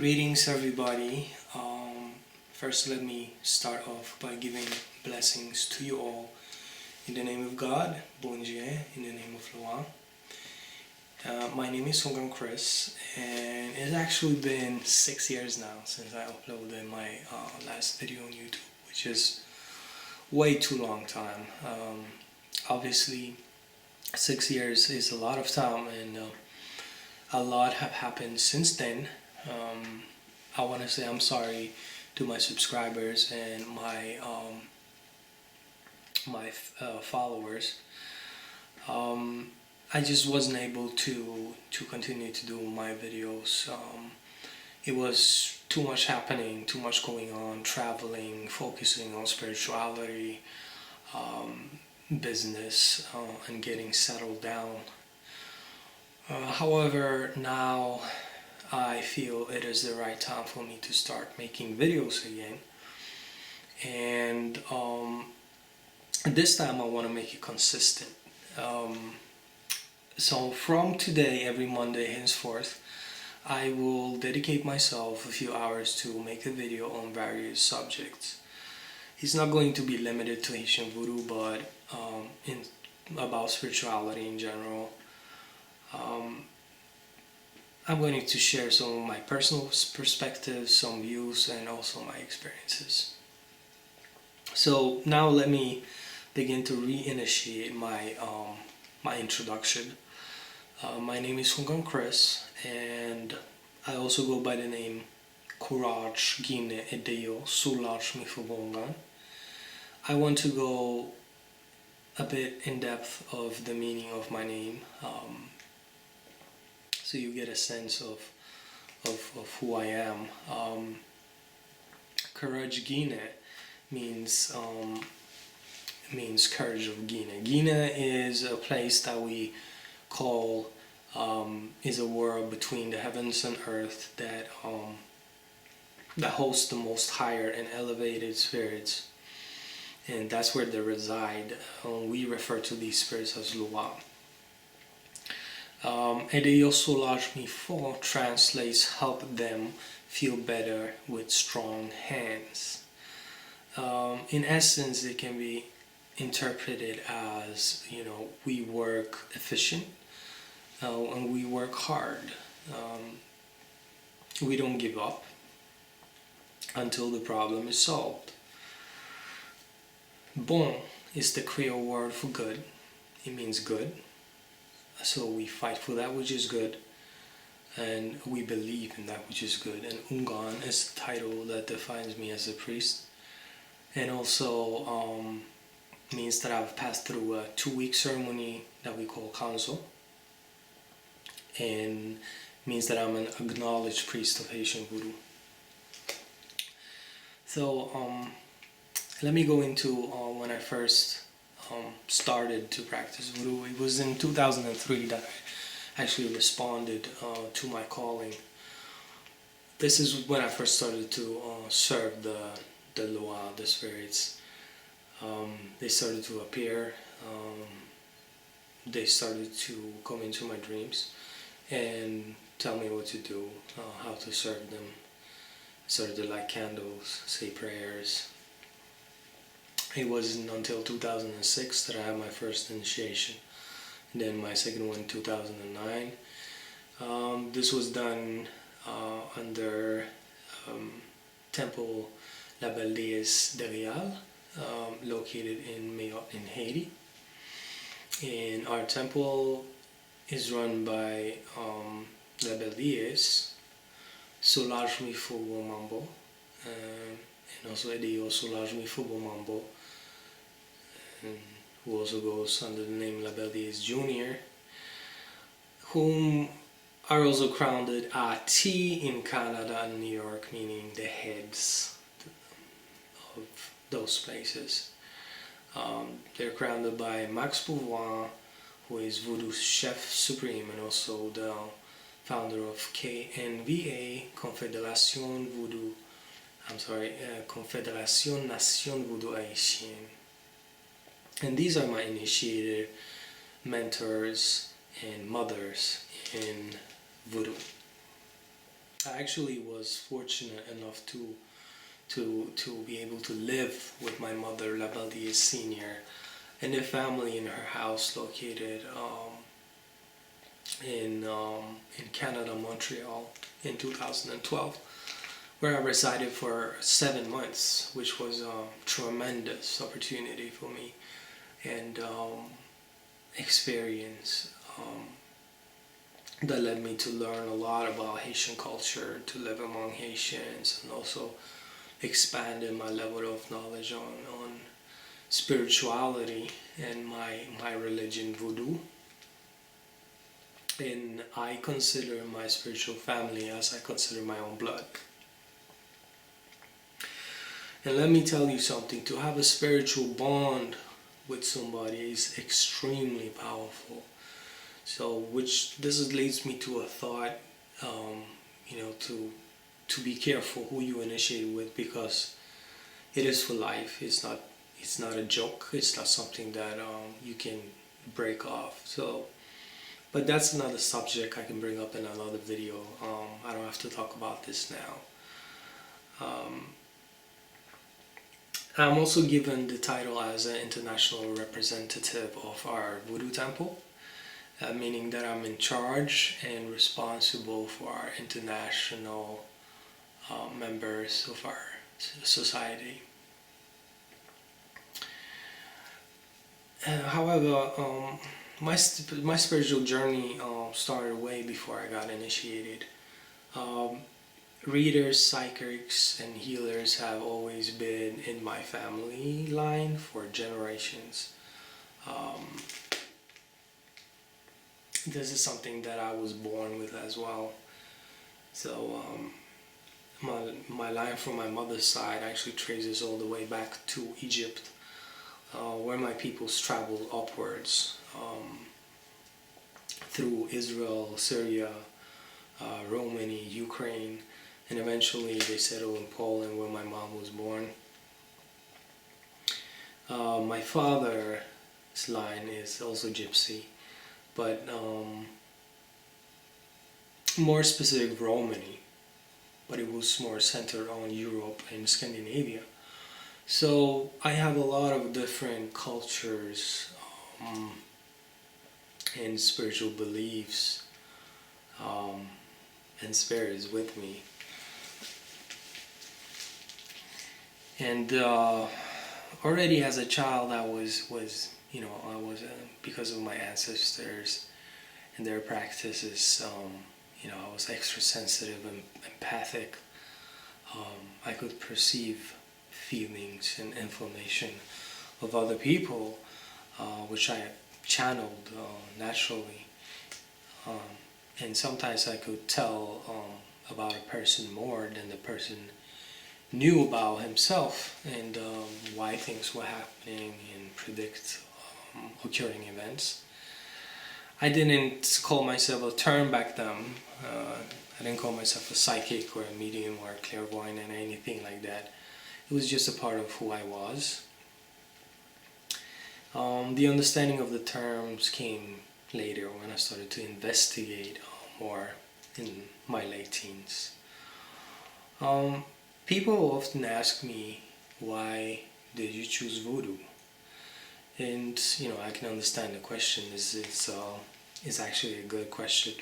Greetings, everybody. First, let me start off by giving blessings to you all. In the name of God, bon Dieu, in the name of Loa. My name is Houngan Kris, and it's actually been 6 years now since I uploaded my last video on YouTube, which is way too long time. Obviously, 6 years is a lot of time, and a lot have happened since then. I want to say I'm sorry to my subscribers and my followers. I just wasn't able to continue to do my videos. It was too much happening, too much going on, traveling, focusing on spirituality, business, and getting settled down. However, now I feel it is the right time for me to start making videos again, and this time I want to make it consistent. So from today, every Monday henceforth, I will dedicate myself a few hours to make a video on various subjects. It's not going to be limited to Haitian Vodou, but about spirituality in general. I'm going to share some of my personal perspectives, some views, and also my experiences. So now let me begin to reinitiate my my introduction. My name is Houngan Kris, and I also go by the name Courage Guine Edeyo Soulage Mifobongan. I want to go a bit in depth of the meaning of my name, so you get a sense of who I am. Courage Guine means courage of Guine. Guine is a place that we call is a world between the heavens and earth that hosts the most higher and elevated spirits, and that's where they reside. We refer to these spirits as Loa. Edeyo Soulage Mifo translates help them feel better with strong hands. In essence, it can be interpreted as, we work efficient and we work hard. We don't give up until the problem is solved. Bon is the Creole word for good. It means good. So we fight for that which is good, and we believe in that which is good. And Houngan is the title that defines me as a priest, and also means that I've passed through a 2-week ceremony that we call council, and means that I'm an acknowledged priest of Haitian Vodou. So let me go into when I first started to practice Vodou. It was in 2003 that I actually responded to my calling. This is when I first started to serve the Loa, the spirits. They started to appear. They started to come into my dreams and tell me what to do, how to serve them. I started to light candles, say prayers. It wasn't until 2006 that I had my first initiation, and then my second one in 2009. This was done under Temple Labelle Deesse Dereale, located in Haiti. And our temple is run by Labelle Deesse Soulage Mifo Mambo, and also Edeyo Soulage Mifo Mambo, who also goes under the name Labelle Deesse Jr., whom are also crowned at in Canada and New York, meaning the heads of those places. They're crowned by Max Pouvoir, who is Vodou's chef supreme and also the founder of KNVA, Confédération Nation Vodou Haitienne. And these are my initiated mentors and mothers in Vodou. I I actually was fortunate enough to be able to live with my mother, Labelle Deesse Senior, and a family in her house located in Canada, Montreal, in 2012, where I resided for 7 months, which was a tremendous opportunity for me, and experience that led me to learn a lot about Haitian culture, to live among Haitians, and also expanded my level of knowledge on spirituality and my religion, Vodou. And I consider my spiritual family as I consider my own blood. And let me tell you something, to have a spiritual bond with somebody is extremely powerful. So, which leads me to a thought, to be careful who you initiate with, because it is for life. It's not a joke. It's not something that you can break off. So, but that's another subject I can bring up in another video. I don't have to talk about this now. I'm also given the title as an international representative of our Vodou temple, meaning that I'm in charge and responsible for our international members of our society. However, my spiritual journey started way before I got initiated. Readers, psychics, and healers have always been in my family line for generations. This is something that I was born with as well. So my line from my mother's side actually traces all the way back to Egypt, where my peoples traveled upwards through Israel, Syria, Romania, Ukraine, and eventually they settled in Poland, where my mom was born. My father's line is also Gypsy, but more specific Romany, but it was more centered on Europe and Scandinavia. So I have a lot of different cultures and spiritual beliefs and spirits with me. And already as a child, I was because of my ancestors and their practices, I was extra sensitive and empathic. I could perceive feelings and information of other people, which I channeled naturally. And sometimes I could tell about a person more than the person knew about himself, and why things were happening, and predict occurring events. I didn't call myself a term back then. I didn't call myself a psychic or a medium or a clairvoyant and anything like that. It was just a part of who I was. The understanding of the terms came later when I started to investigate more in my late teens. People often ask me, why did you choose Vodou? And I can understand the question. It's actually a good question.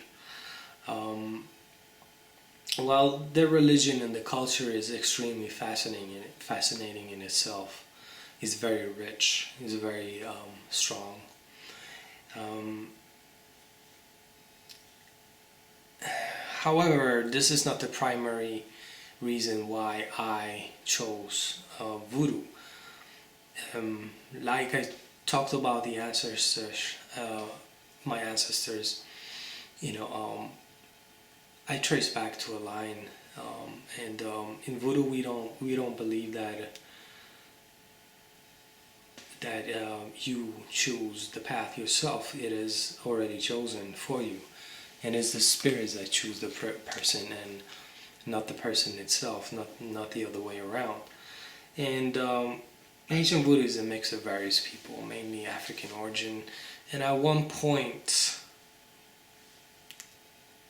Well, the religion and the culture is extremely fascinating in itself. It's very rich. It's very strong. However, this is not the primary reason why I chose Vodou. Like I talked about the ancestors, my ancestors, I trace back to a line, and in Vodou we don't believe that you choose the path yourself. It is already chosen for you, and it's the spirits that choose the person, and not the person itself, not the other way around. And Haitian Vodou is a mix of various people, mainly African origin, and at one point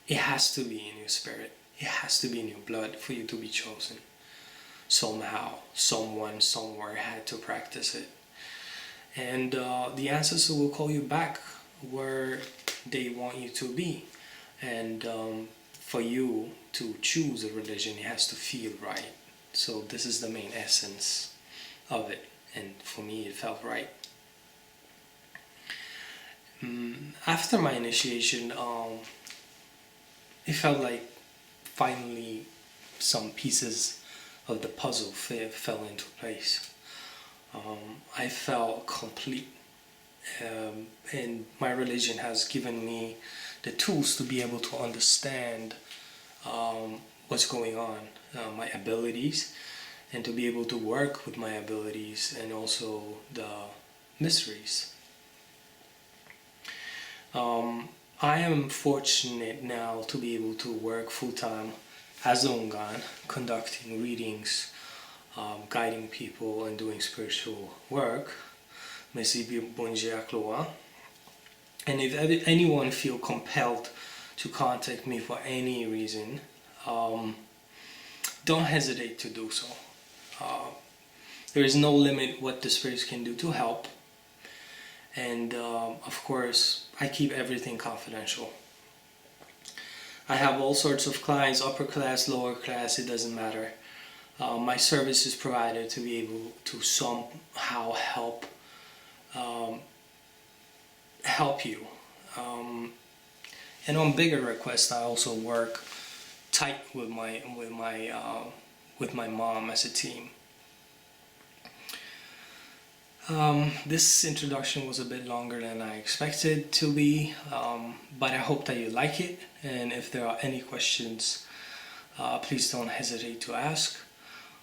it has to be in your spirit. It has to be in your blood for you to be chosen. Somehow, someone, somewhere had to practice it. And the ancestor will call you back where they want you to be. And for you to choose a religion, it has to feel right. So this is the main essence of it. And for me, it felt right. After my initiation, it felt like finally some pieces of the puzzle fell into place. I felt complete, and my religion has given me the tools to be able to understand what's going on, my abilities, and to be able to work with my abilities and also the mysteries. I am fortunate now to be able to work full-time as a Houngan, conducting readings, guiding people and doing spiritual work. Merci bon Dieu ak loa. And if anyone feel compelled to contact me for any reason, don't hesitate to do so. There is no limit what the spirits can do to help. And of course, I keep everything confidential. I have all sorts of clients, upper class, lower class, it doesn't matter. My service is provided to be able to somehow help you. And on bigger requests, I also work tight with my mom as a team. This introduction was a bit longer than I expected to be, but I hope that you like it, and if there are any questions, please don't hesitate to ask.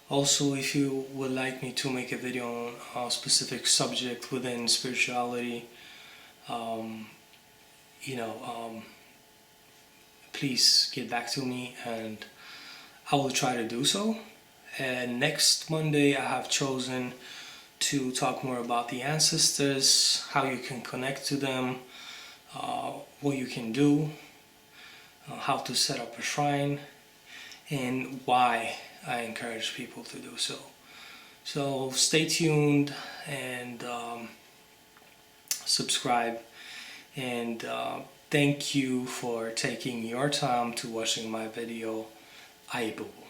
Also, if you would like me to make a video on a specific subject within spirituality, please get back to me and I will try to do so. And next Monday I have chosen to talk more about the ancestors, how you can connect to them, what you can do, how to set up a shrine, and why I encourage people to do so. So stay tuned and subscribe, and thank you for taking your time to watching my video. Aibo.